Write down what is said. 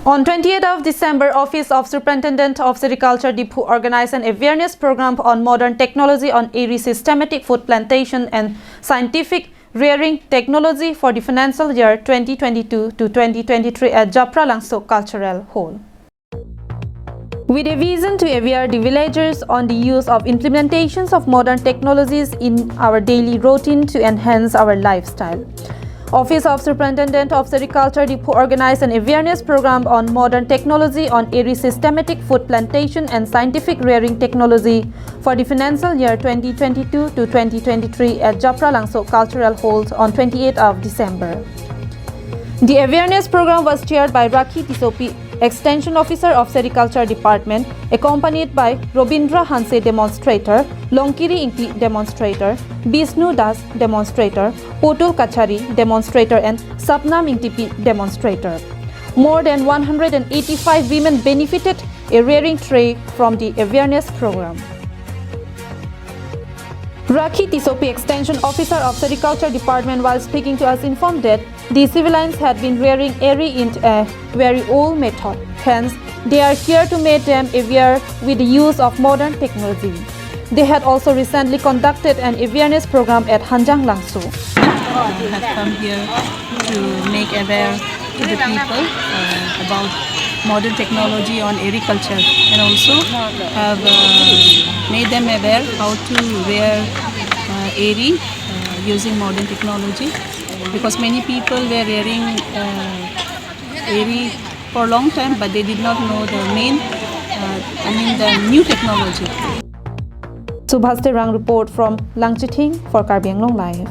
On 28th of December, Office of Superintendent of Agriculture Diphu organized an awareness program on modern technology on area systematic food plantation and scientific rearing technology for the financial year 2022 to 2023 at Japra Langsok Cultural Hall. With a vision to aware the villagers on the use of implementations of modern technologies in our daily routine to enhance our lifestyle. Office of Superintendent of Agriculture Diphu organized an awareness program on modern technology on area systematic food plantation and scientific rearing technology for the financial year 2022 to 2023 at Japra Langsok Cultural Hall on 28th of December. The awareness program was chaired by Rakhi Tisopi, Extension Officer of Agriculture Department, accompanied by Robindra Hanse Demonstrator, Longkiri Inki Demonstrator, Bishnu Das Demonstrator, Potul Kachari Demonstrator and Sapnam Intipi Demonstrator. More than 185 women benefited a rearing tray from the awareness program. Rakhi Tisopi, Extension Officer of Agriculture Department, while speaking to us, informed that the civilians had been rearing airy in a very old method. Hence, they are here to make them aware with the use of modern technology. They had also recently conducted an awareness program at Hanjang Langsu. Have come here to make aware to the people about modern technology on agriculture, and also have made them aware how to rear airy using modern technology, because many people were rearing airy for a long time, but they did not know the new technology. Subhaste Rang report from Langchiting for Karbi Anglong Live.